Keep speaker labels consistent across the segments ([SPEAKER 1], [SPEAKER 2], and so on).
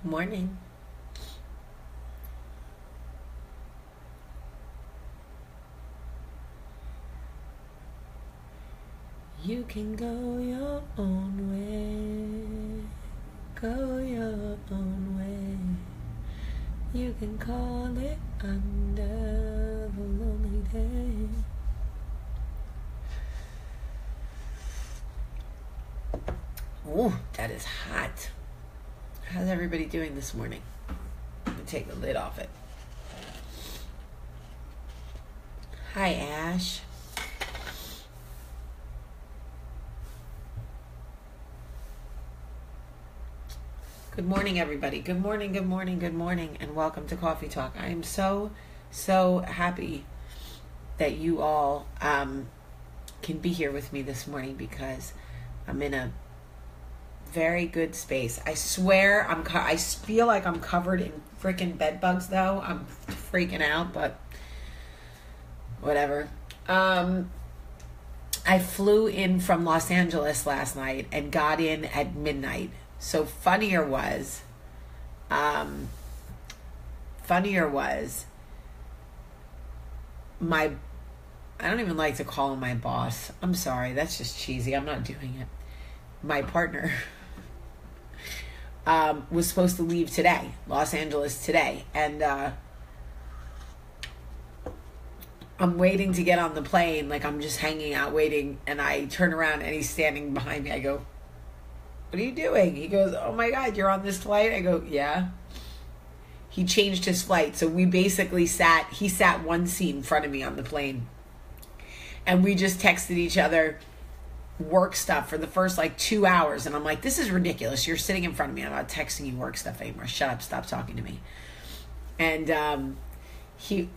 [SPEAKER 1] Good morning. You can go your own way. Go your own way. You can call it under the lonely day. Ooh, that is hot. How's everybody doing this morning? I'm going to take the lid off it. Hi, Ash. Good morning, everybody. Good morning, good morning, good morning, and welcome to Coffee Talk. I am so happy that you all can be here with me this morning because I'm in a very good space. I swear I feel like I'm covered in freaking bed bugs though. I'm freaking out, but whatever. I flew in from Los Angeles last night and got in at midnight. So funnier was I don't even like to call him my boss. I'm sorry, that's just cheesy. I'm not doing it. My partner was supposed to leave today, Los Angeles today, and I'm waiting to get on the plane, like I'm just hanging out waiting, and I turn around and he's standing behind me. I go, "What are you doing?" He goes, "Oh my God, you're on this flight?" I go, "Yeah." He changed his flight, so we basically he sat one seat in front of me on the plane, and we just texted each other work stuff for the first 2 hours, and I'm like, this is ridiculous. You're sitting in front of me. I'm not texting you work stuff anymore. Shut up. Stop talking to me. And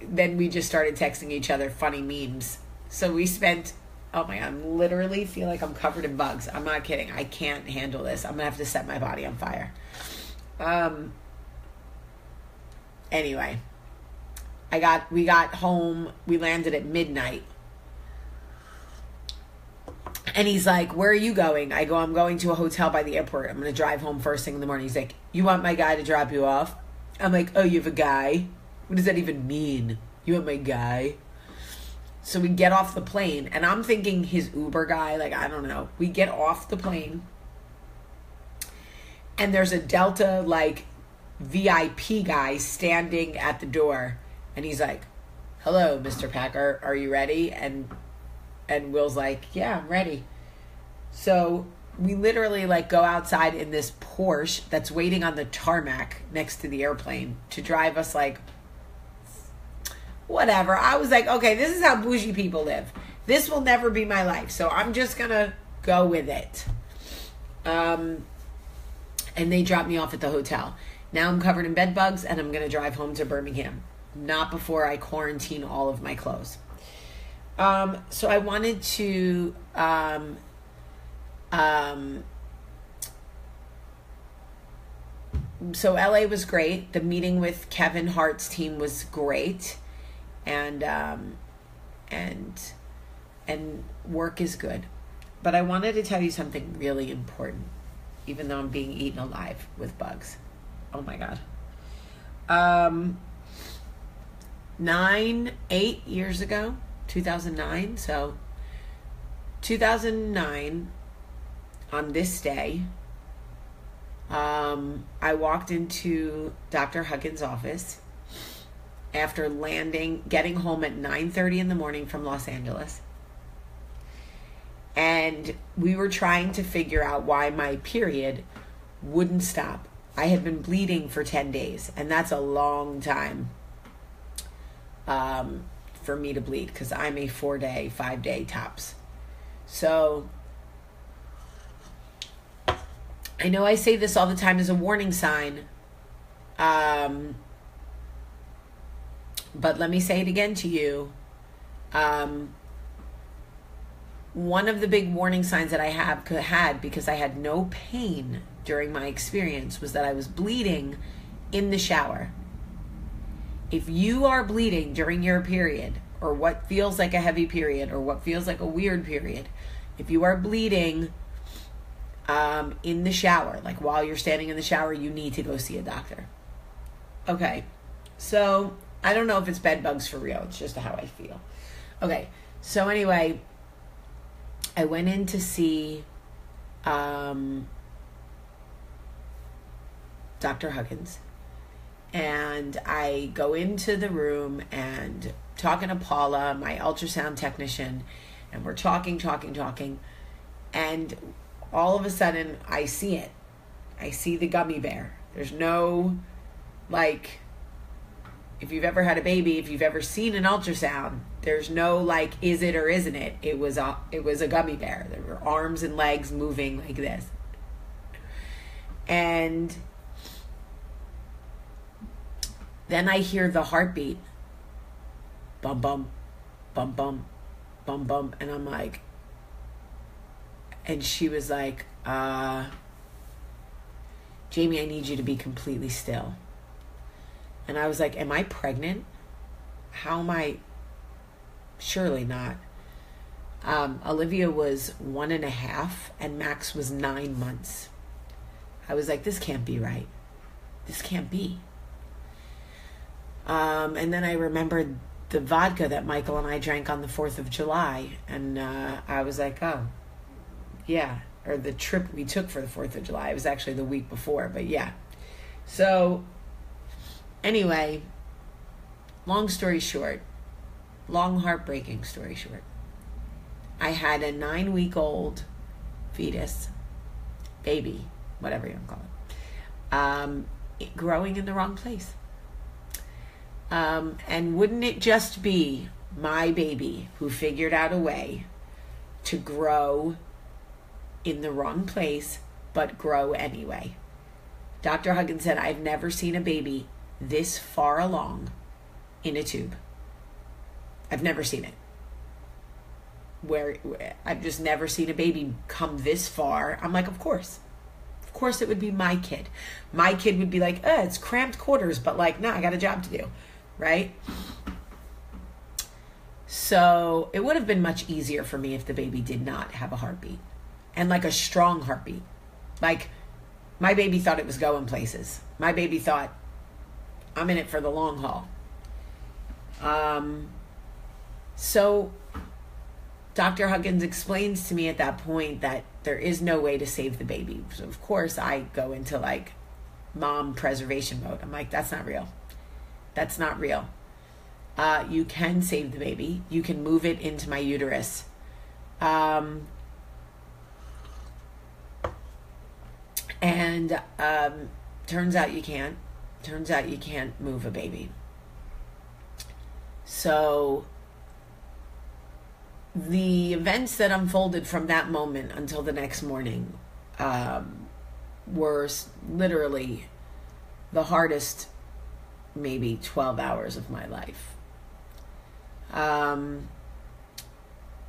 [SPEAKER 1] then we just started texting each other funny memes. So we spent, oh my God, I literally feel like I'm covered in bugs. I'm not kidding. I can't handle this. I'm gonna have to set my body on fire. Anyway, we got home. We landed at midnight. And he's like, "Where are you going?" I go, "I'm going to a hotel by the airport. I'm going to drive home first thing in the morning." He's like, "You want my guy to drop you off?" I'm like, "Oh, you have a guy? What does that even mean? You want my guy?" So we get off the plane, and I'm thinking his Uber guy, I don't know. We get off the plane, and there's a Delta, VIP guy standing at the door. And he's like, "Hello, Mr. Packer, are you ready?" And Will's like, "Yeah, I'm ready." So we literally go outside in this Porsche that's waiting on the tarmac next to the airplane to drive us whatever. I was like, okay, this is how bougie people live. This will never be my life. So I'm just going to go with it. And they dropped me off at the hotel. Now I'm covered in bed bugs and I'm going to drive home to Birmingham. Not before I quarantine all of my clothes. So I wanted to, so LA was great. The meeting with Kevin Hart's team was great. And work is good. But I wanted to tell you something really important, even though I'm being eaten alive with bugs. Oh my God. 8 years ago, 2009. So 2009, on this day, I walked into Dr. Huggins' office after getting home at 9:30 in the morning from Los Angeles. And we were trying to figure out why my period wouldn't stop. I had been bleeding for 10 days, and that's a long time for me to bleed because I'm a 4-day, 5-day tops. So I know I say this all the time as a warning sign, but let me say it again to you. One of the big warning signs that I had because I had no pain during my experience was that I was bleeding in the shower. If you are bleeding during your period, or what feels like a heavy period, or what feels like a weird period, if you are bleeding in the shower. Like while you're standing in the shower, you need to go see a doctor. Okay, so I don't know if it's bed bugs for real. It's just how I feel. Okay, so anyway, I went in to see Dr. Huggins. And I go into the room and talking to Paula, my ultrasound technician, and we're talking. And all of a sudden, I see it. I see the gummy bear. There's no, like, if you've ever had a baby, if you've ever seen an ultrasound, there's no, like, is it or isn't it? It was a gummy bear. There were arms and legs moving like this. And then I hear the heartbeat. Bum, bum, bum, bum, bum, bum. And I'm like, and she was like, Jamie, I need you to be completely still. And I was like, am I pregnant? How am I? Surely not. Olivia was 1.5 and Max was 9 months. I was like, this can't be right. This can't be. And then I remembered the vodka that Michael and I drank on the 4th of July. And I was like, oh, yeah. Or the trip we took for the 4th of July. It was actually the week before, but yeah. So, anyway, long story short, long heartbreaking story short, I had a 9-week-old fetus, baby, whatever you want to call it, growing in the wrong place. And wouldn't it just be my baby who figured out a way to grow in the wrong place, but grow anyway? Dr. Huggins said, I've never seen a baby this far along in a tube. I've never seen it. Where I've just never seen a baby come this far. I'm like, of course it would be my kid. My kid would be like, it's cramped quarters, but like, no, I got a job to do. Right? So it would have been much easier for me if the baby did not have a heartbeat, and like a strong heartbeat. Like my baby thought it was going places. My baby thought, I'm in it for the long haul. So Dr. Huggins explains to me at that point that there is no way to save the baby. So of course I go into like mom preservation mode. I'm like, that's not real. That's not real. You can save the baby. You can move it into my uterus. And turns out you can't. Turns out you can't move a baby. So the events that unfolded from that moment until the next morning were literally the hardest maybe 12 hours of my life. And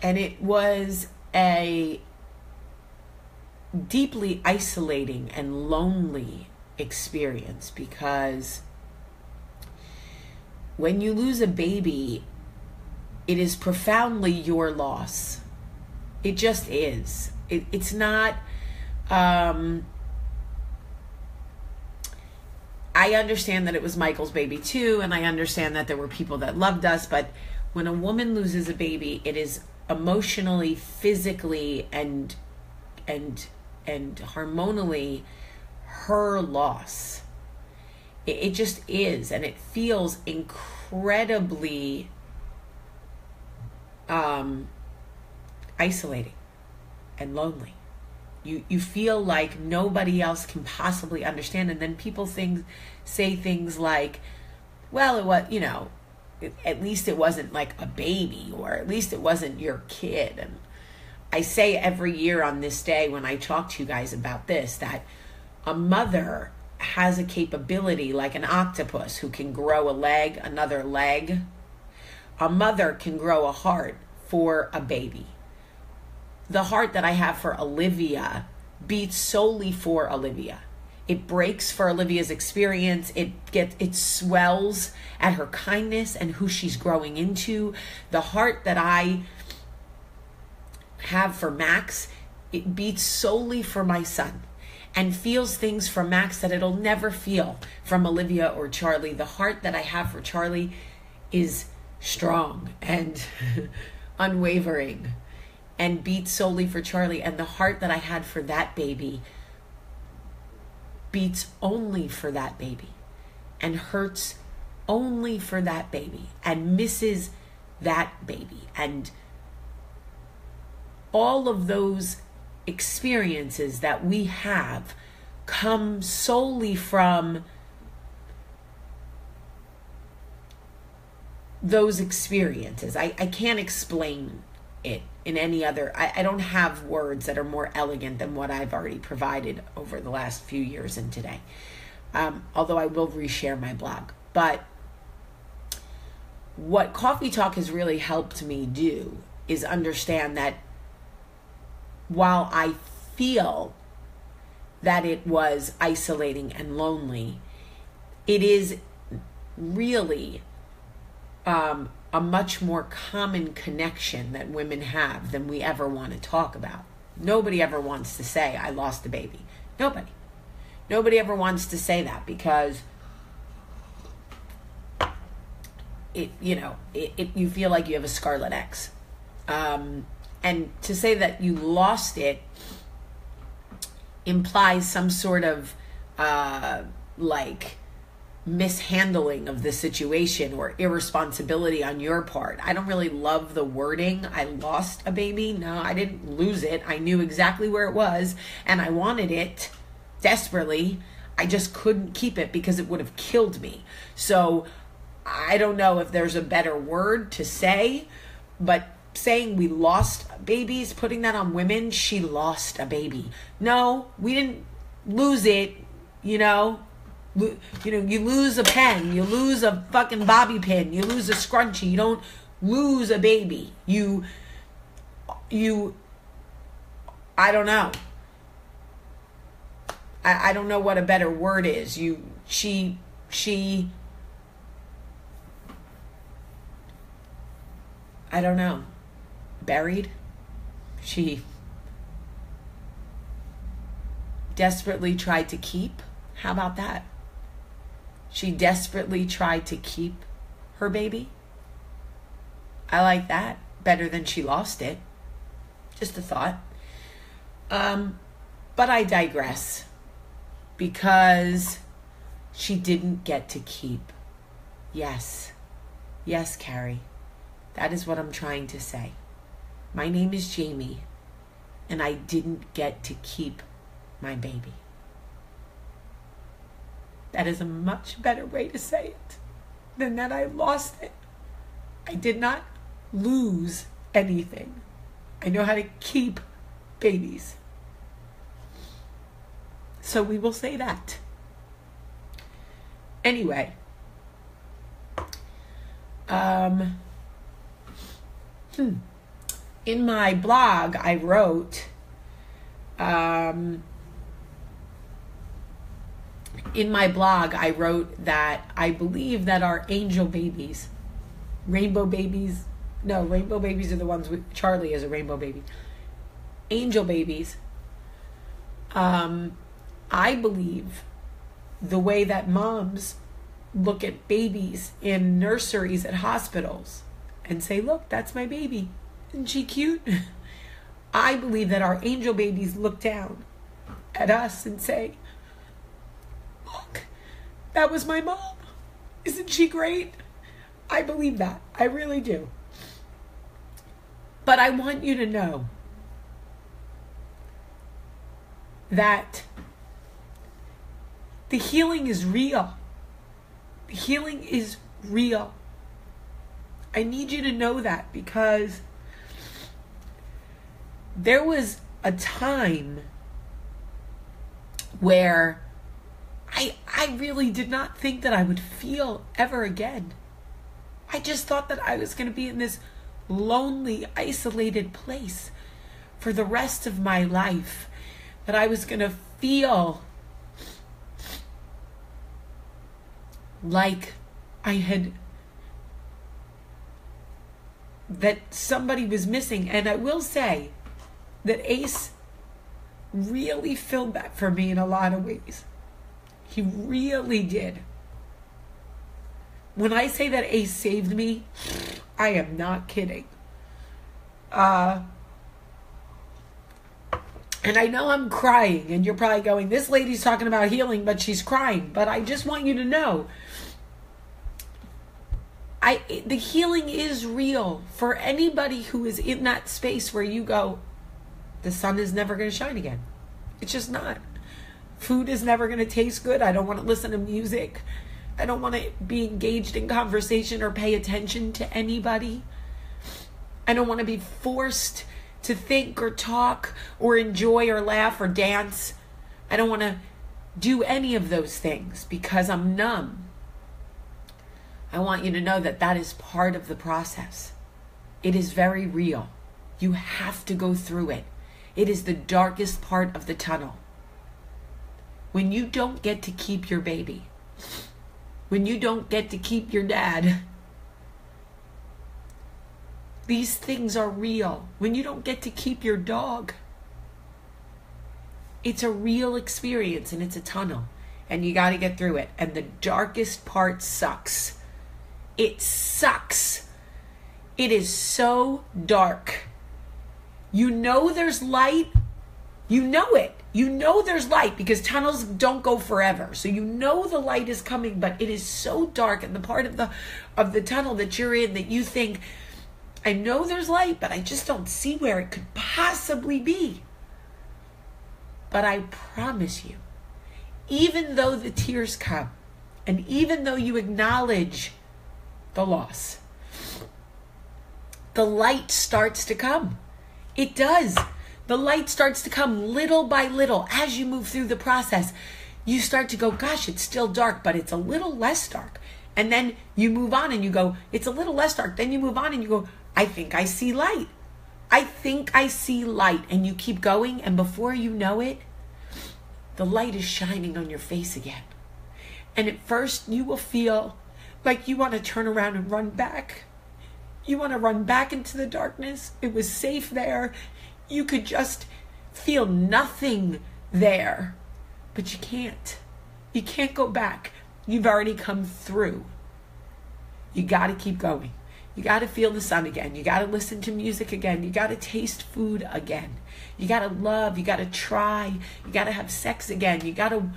[SPEAKER 1] it was a deeply isolating and lonely experience, because when you lose a baby, it is profoundly your loss. It just is. It's not... I understand that it was Michael's baby too, and I understand that there were people that loved us, but when a woman loses a baby, it is emotionally, physically, and hormonally her loss. It just is, and it feels incredibly isolating and lonely. You feel like nobody else can possibly understand, and then people say things like, well, it was, at least it wasn't like a baby, or at least it wasn't your kid. And I say every year on this day when I talk to you guys about this, that a mother has a capability like an octopus who can grow a leg, another leg. A mother can grow a heart for a baby. The heart that I have for Olivia beats solely for Olivia. It breaks for Olivia's experience. It swells at her kindness and who she's growing into. The heart that I have for Max it beats solely for my son and feels things from Max that it'll never feel from Olivia or Charlie. The heart that I have for Charlie is strong and unwavering and beats solely for Charlie. And the heart that I had for that baby beats only for that baby and hurts only for that baby and misses that baby. And all of those experiences that we have come solely from those experiences. I can't explain it in any other, I don't have words that are more elegant than what I've already provided over the last few years and today. Although I will reshare my blog. But what Coffee Talk has really helped me do is understand that while I feel that it was isolating and lonely, it is really a much more common connection that women have than we ever want to talk about. Nobody ever wants to say, I lost a baby. Nobody ever wants to say that because you feel like you have a Scarlet X. And to say that you lost it implies some sort of mishandling of the situation or irresponsibility on your part. I don't really love the wording, I lost a baby. No, I didn't lose it. I knew exactly where it was and I wanted it desperately. I just couldn't keep it because it would have killed me. So I don't know if there's a better word to say, but saying we lost babies, putting that on women, she lost a baby. No, we didn't lose it, you lose a pen, you lose a fucking bobby pin, you lose a scrunchie, you don't lose a baby. You I don't know. I don't know what a better word is. She I don't know. Buried? She desperately tried to keep? How about that? She desperately tried to keep her baby? I like that better than she lost it. Just a thought. But I digress because she didn't get to keep. Yes, Carrie. That is what I'm trying to say. My name is Jamie, and I didn't get to keep my baby. That is a much better way to say it than that I lost it. I did not lose anything. I know how to keep babies. So we will say that. Anyway. In my blog, I wrote, that I believe that our angel babies, rainbow babies are the ones with Charlie is a rainbow baby. Angel babies, I believe the way that moms look at babies in nurseries at hospitals and say, look, that's my baby. Isn't she cute? I believe that our angel babies look down at us and say, look, that was my mom. Isn't she great? I believe that. I really do. But I want you to know that the healing is real. The healing is real. I need you to know that because there was a time where I really did not think that I would feel ever again. I just thought that I was going to be in this lonely, isolated place for the rest of my life. That I was going to feel like that somebody was missing. And I will say that Ace really filled that for me in a lot of ways. He really did. When I say that Ace saved me, I am not kidding. And I know I'm crying, and you're probably going, this lady's talking about healing, but she's crying. But I just want you to know, the healing is real for anybody who is in that space where you go, the sun is never going to shine again. It's just not. Food is never going to taste good. I don't want to listen to music. I don't want to be engaged in conversation or pay attention to anybody. I don't want to be forced to think or talk or enjoy or laugh or dance. I don't want to do any of those things because I'm numb. I want you to know that that is part of the process. It is very real. You have to go through it. It is the darkest part of the tunnel. When you don't get to keep your baby, when you don't get to keep your dad, these things are real. When you don't get to keep your dog, it's a real experience and it's a tunnel and you got to get through it. And the darkest part sucks. It sucks. It is so dark. You know there's light. You know it. You know there's light because tunnels don't go forever. So you know the light is coming, but it is so dark. And the part of the tunnel that you're in that you think, I know there's light, but I just don't see where it could possibly be. But I promise you, even though the tears come, and even though you acknowledge the loss, the light starts to come. It does. The light starts to come little by little as you move through the process. You start to go, gosh, it's still dark, but it's a little less dark. And then you move on and you go, it's a little less dark. Then you move on and you go, I think I see light. I think I see light. And you keep going, and before you know it, the light is shining on your face again. And at first you will feel like you want to turn around and run back. You want to run back into the darkness. It was safe there. You could just feel nothing there. But you can't. You can't go back. You've already come through. You got to keep going. You got to feel the sun again. You got to listen to music again. You got to taste food again. You got to love. You got to try. You got to have sex again. You got to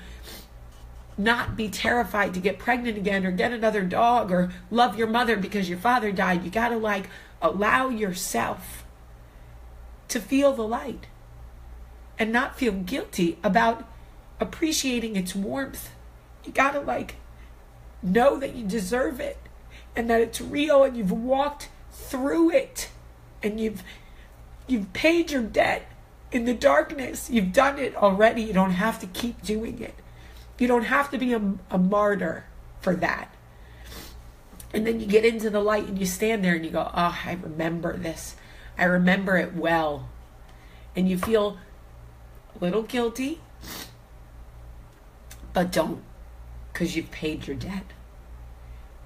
[SPEAKER 1] not be terrified to get pregnant again or get another dog or love your mother because your father died. You got to allow yourself to feel the light and not feel guilty about appreciating its warmth. You got to know that you deserve it and that it's real and you've walked through it and you've paid your debt in the darkness. You've done it already. You don't have to keep doing it. You don't have to be a martyr for that. And then you get into the light and you stand there and you go, oh, I remember this. I remember it well. And you feel a little guilty, but don't, because you've paid your debt.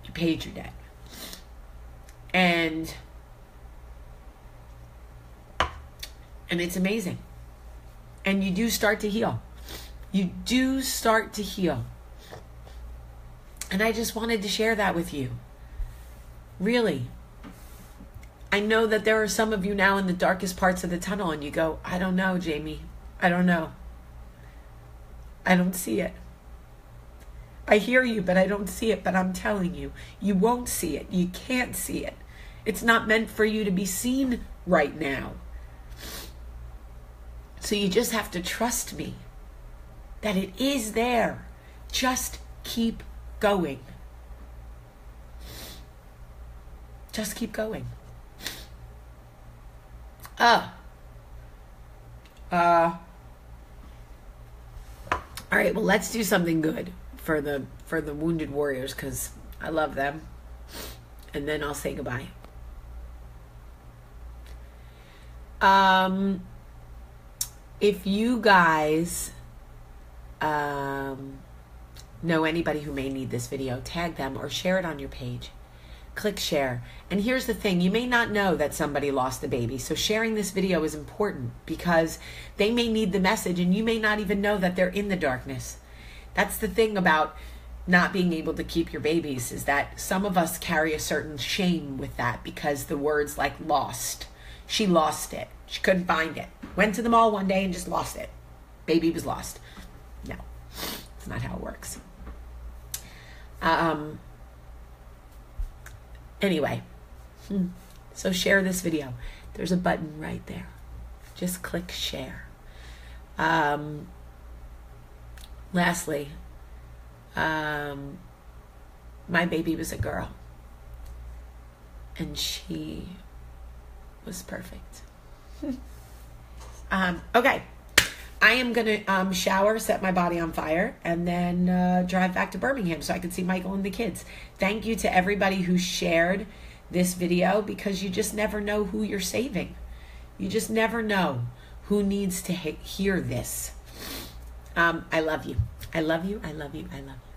[SPEAKER 1] You paid your debt. And it's amazing. And you do start to heal. You do start to heal. And I just wanted to share that with you. Really. I know that there are some of you now in the darkest parts of the tunnel and you go, I don't know, Jamie. I don't know. I don't see it. I hear you, but I don't see it. But I'm telling you, you won't see it. You can't see it. It's not meant for you to be seen right now. So you just have to trust me that it is there. Just keep going. Just keep going. All right, well, let's do something good for the wounded warriors because I love them. And then I'll say goodbye. If you guys know anybody who may need this video, tag them or share it on your page. click share. And here's the thing, you may not know that somebody lost a baby, so sharing this video is important because they may need the message and you may not even know that they're in the darkness. That's the thing about not being able to keep your babies, is that some of us carry a certain shame with that because the words like lost. She lost it. She couldn't find it. Went to the mall one day and just lost it. Baby was lost. No, it's not how it works. Anyway, so share this video. There's a button right there. Just click share. Lastly, my baby was a girl, and she was perfect. Okay, I am gonna shower, set my body on fire, and then drive back to Birmingham so I can see Michael and the kids. Thank you to everybody who shared this video, because you just never know who you're saving. You just never know who needs to hear this. I love you. I love you. I love you. I love you.